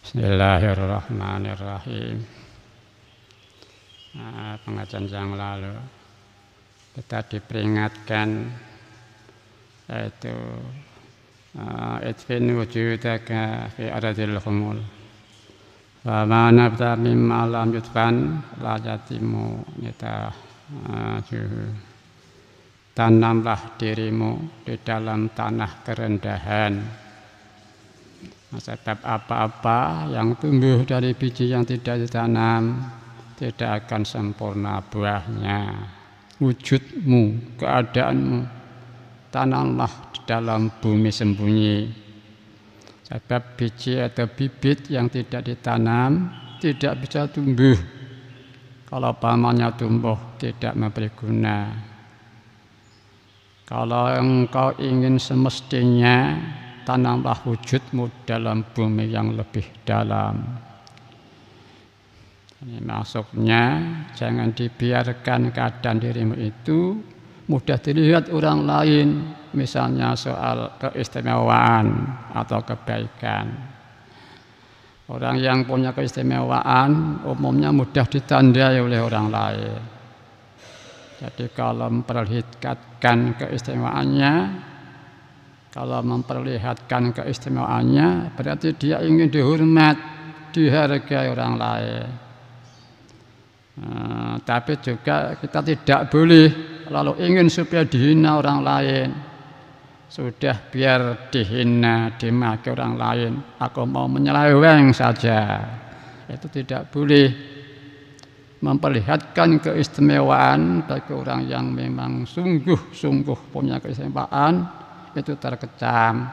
Bismillahirrahmanirrahim. Pengajian yang lalu kita diperingatkan yaitu idfin wujudaka fi aradil khumul wa ma nabta mimma lam yudfan la yatimu tanamlah dirimu di dalam tanah kerendahan. Sebab apa-apa yang tumbuh dari biji yang tidak ditanam tidak akan sempurna buahnya. Wujudmu, keadaanmu, tanamlah di dalam bumi sembunyi. Sebab biji atau bibit yang tidak ditanam tidak bisa tumbuh. Kalau pamannya tumbuh tidak memberi guna. Kalau engkau ingin semestinya, tanamlah wujudmu dalam bumi yang lebih dalam. Ini maksudnya jangan dibiarkan keadaan dirimu itu mudah dilihat orang lain, misalnya soal keistimewaan atau kebaikan. Orang yang punya keistimewaan umumnya mudah ditandai oleh orang lain. Jadi kalau memperlihatkan keistimewaannya, kalau memperlihatkan keistimewaannya berarti dia ingin dihormat, dihargai orang lain. Tapi juga kita tidak boleh lalu ingin supaya dihina orang lain. Sudah biar dihina, dimaki orang lain, aku mau menyeleweng saja. Itu tidak boleh. Memperlihatkan keistimewaan bagi orang yang memang sungguh-sungguh punya keistimewaan itu terkecam.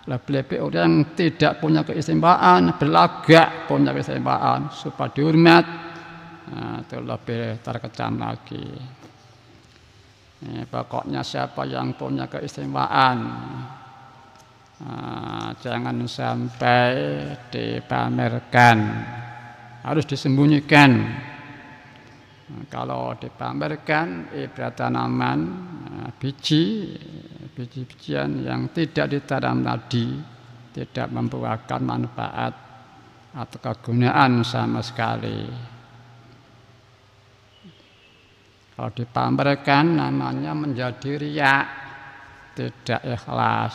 Lebih-lebih orang yang tidak punya keistimewaan, berlagak punya keistimewaan supaya dihormat, itu lebih terkecam lagi. Pokoknya siapa yang punya keistimewaan jangan sampai dipamerkan, harus disembunyikan. Kalau dipamerkan ibarat tanaman, biji-bijian yang tidak ditanam tadi tidak membuahkan manfaat atau kegunaan sama sekali. Kalau dipamerkan namanya menjadi riya, tidak ikhlas.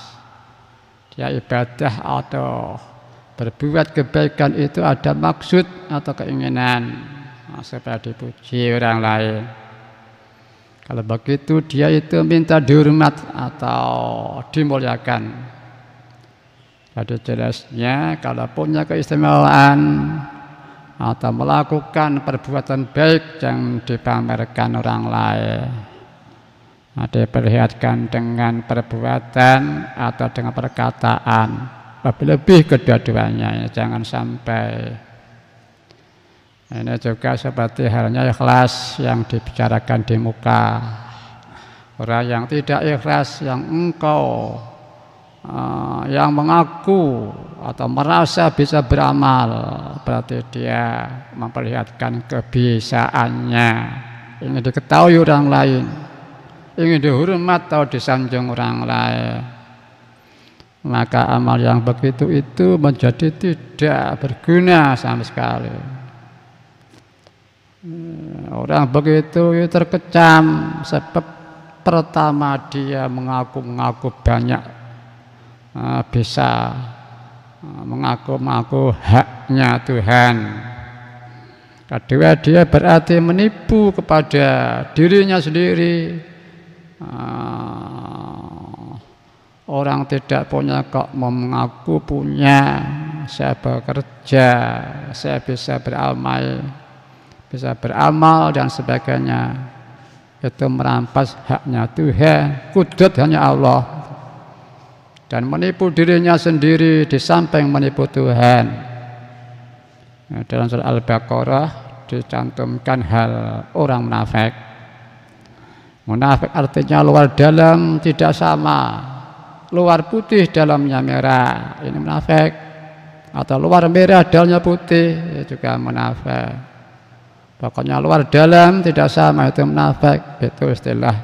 Dia ibadah atau berbuat kebaikan itu ada maksud atau keinginan supaya dipuji orang lain. Kalau begitu dia itu minta dihormat atau dimuliakan. Jadi jelasnya kalau punya keistimewaan atau melakukan perbuatan baik yang dipamerkan orang lain, diperlihatkan dengan perbuatan atau dengan perkataan, lebih-lebih kedua-duanya, jangan sampai. Ini juga seperti halnya ikhlas yang dibicarakan di muka. Orang yang tidak ikhlas, yang engkau yang mengaku atau merasa bisa beramal, berarti dia memperlihatkan kebiasaannya, ingin diketahui orang lain, ingin dihormat atau disanjung orang lain. Maka amal yang begitu itu menjadi tidak berguna sama sekali. Orang begitu terkecam sebab pertama dia mengaku-ngaku banyak bisa mengaku-ngaku haknya Tuhan. Kedua dia berarti menipu kepada dirinya sendiri. Orang tidak punya kok mengaku punya, saya bekerja, saya bisa beramal dan sebagainya. Itu merampas haknya Tuhan, kudrat hanya Allah, dan menipu dirinya sendiri di samping menipu Tuhan. Dalam surah Al-Baqarah dicantumkan hal orang munafik. Munafik artinya luar dalam tidak sama. Luar putih dalamnya merah, ini munafik. Atau luar merah dalamnya putih, itu juga munafik. Pokoknya luar dalam tidak sama, itu munafik. Itu istilah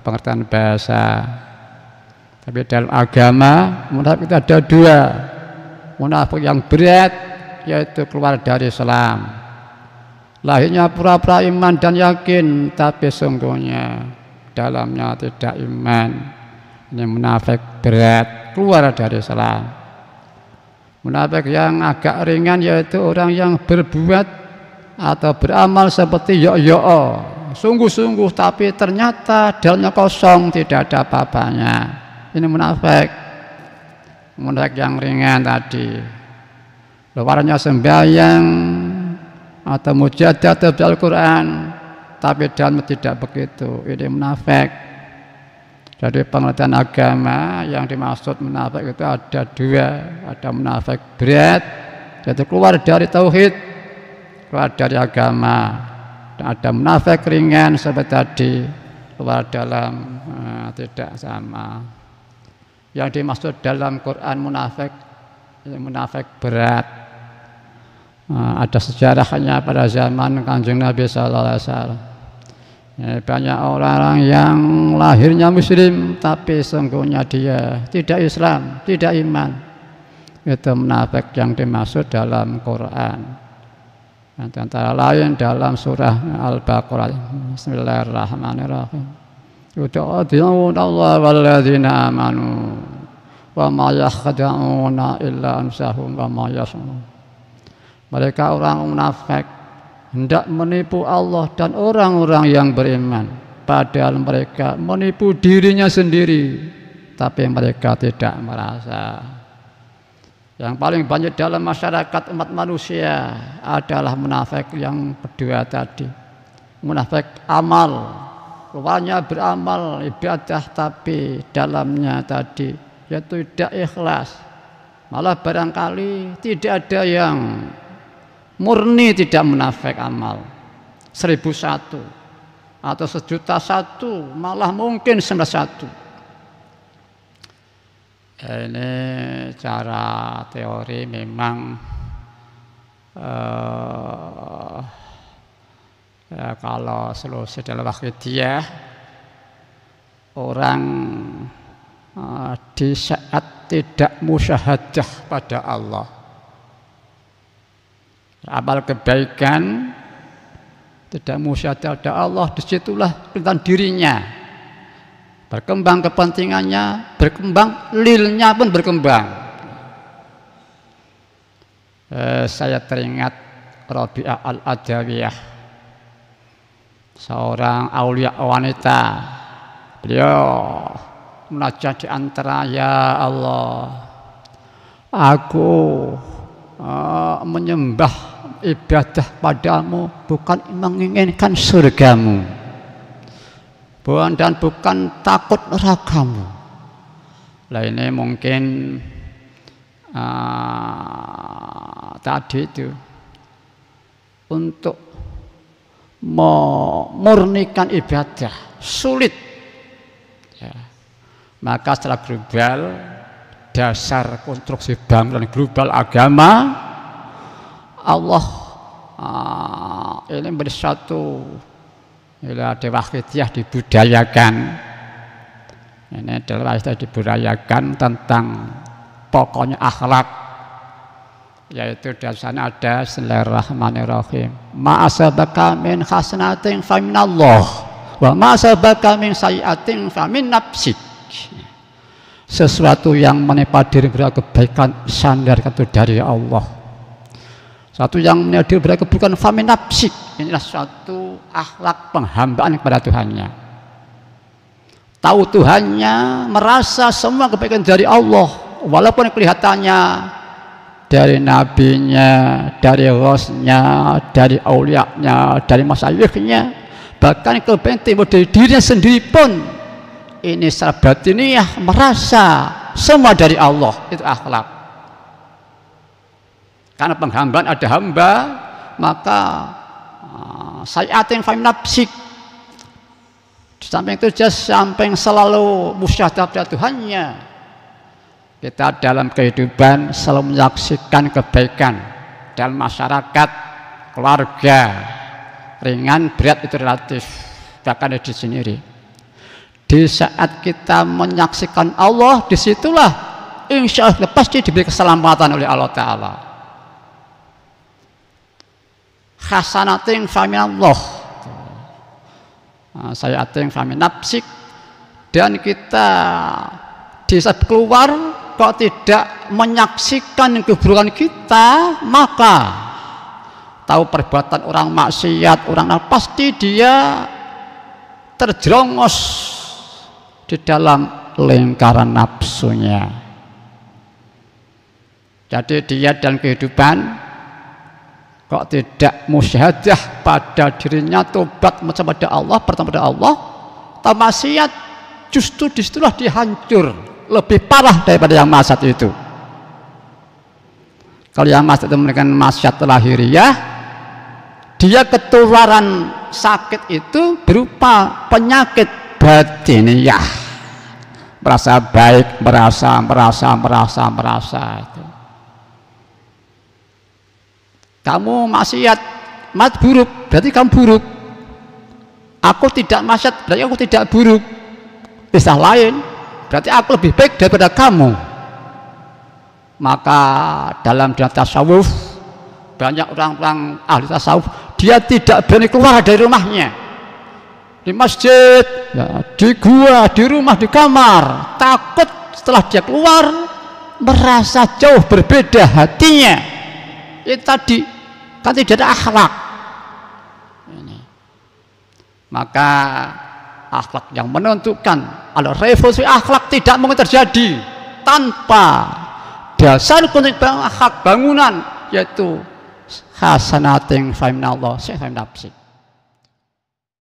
pengertian bahasa. Tapi dalam agama munafik itu ada dua. Munafik yang berat yaitu keluar dari Islam. Lahirnya pura-pura iman dan yakin, tapi sungguhnya dalamnya tidak iman. Ini munafik berat, keluar dari Islam. Munafik yang agak ringan yaitu orang yang berbuat atau beramal seperti yo-yo, sungguh-sungguh, tapi ternyata dalamnya kosong, tidak ada apa-apanya. Ini munafik. Munafik yang ringan tadi. Luarnya sembahyang atau mujahadah atau Al-Quran, tapi dalamnya tidak begitu. Ini munafik. Jadi pengertian agama yang dimaksud munafik itu ada dua. Ada munafik berat, yaitu keluar dari tauhid, keluar dari agama. Dan ada munafik ringan seperti tadi, keluar dalam tidak sama. Yang dimaksud dalam Quran munafik berat. Ada sejarahnya pada zaman Kanjeng Nabi Sallallahu Alaihi Wasallam. Banyak orang-orang yang lahirnya muslim tapi sungguhnya dia tidak Islam, tidak iman. Itu munafik yang dimaksud dalam Quran. Antara lain dalam surah Al-Baqarah. Bismillahirrahmanirrahim. Yud'una Allah walladzina amanu wa ma yakhda'una illa anfusahum wa ma yash'urun. Mereka orang munafik hendak menipu Allah dan orang-orang yang beriman, padahal mereka menipu dirinya sendiri, tapi mereka tidak merasa. Yang paling banyak dalam masyarakat umat manusia adalah munafik yang kedua tadi. Munafik amal, luarnya beramal ibadah, tapi dalamnya tadi yaitu tidak ikhlas. Malah barangkali tidak ada yang murni tidak munafik amal 1001 atau 1.000.001, malah mungkin 91. Ini cara teori memang ya, kalau solusi dalam wakidiyah orang di saat tidak musyahadah pada Allah, amal kebaikan tidak musyahadah pada Allah, disitulah kelihatan dirinya berkembang, kepentingannya berkembang, lilnya pun berkembang. Saya teringat Rabi'ah Al-Adawiyah, seorang aulia wanita. Beliau munajat di antara, ya Allah, aku menyembah ibadah padamu bukan menginginkan surgamu, dan bukan takut nerakamu. Lah ini mungkin tadi itu untuk memurnikan ibadah sulit ya. Maka secara global, dasar konstruksi bangunan global agama Allah ini bersatu. Bila Dewakidiyah dibudayakan, ini Dewakidiyah dibudayakan tentang pokoknya akhlak, yaitu di sana ada Bismillahirrahmanirrahim. Ma'asabaka min hasanatin faminallah wa ma'asabaka min sayyi'atin famin nafsik. Sesuatu yang menimpa diri berupa kebaikan sandarkan itu dari Allah. Satu yang menimpa diri berupa keburukan famin nafsik. Inilah suatu akhlak penghambaan kepada Tuhannya. Tahu Tuhannya, merasa semua kebaikan dari Allah, walaupun kelihatannya dari nabinya, dari rasulnya, dari aulianya, dari masyayikhnya, bahkan kebaikan timbul dari dirinya sendiri pun, ini secara batiniah merasa semua dari Allah. Itu akhlak. Karena penghambaan ada hamba, maka sayatin fahim nafsik. Di samping itu dia samping selalu musyahadah pada Tuhannya. Kita dalam kehidupan selalu menyaksikan kebaikan dalam masyarakat, keluarga, ringan berat itu relatif, bahkan di sendiri. Di saat kita menyaksikan Allah, disitulah insya Allah pasti diberi keselamatan oleh Allah Ta'ala. hasanatin faminallah, sayiatin famin nafsik, dan kita bisa keluar kok tidak menyaksikan keburukan kita, maka tahu perbuatan orang maksiat, orang pasti dia terjerongos di dalam lingkaran nafsunya. Jadi dia dan kehidupan kok tidak musyahadah pada dirinya, tobat kepada Allah, bertemu pada Allah, tahu maksiat, justru disitulah dihancur, lebih parah daripada yang maksiat itu. Kalau yang maksiat itu memberikan maksiat lahiriah, dia ketularan sakit itu berupa penyakit batiniyah, merasa baik, merasa itu. Kamu maksiat, mat buruk, berarti kamu buruk. Aku tidak maksiat, berarti aku tidak buruk. Istilah lain, berarti aku lebih baik daripada kamu. Maka dalam dunia tasawuf, banyak orang-orang ahli tasawuf, dia tidak berani keluar dari rumahnya, di masjid, ya, di gua, di rumah, di kamar, takut setelah dia keluar merasa jauh berbeda hatinya. Itu tadi kan tidak ada akhlak ini. Maka akhlak yang menentukan, ada revolusi akhlak tidak mungkin terjadi tanpa dasar kunci akhlak bangunan, yaitu hasanatin faminallah, saya nafsi.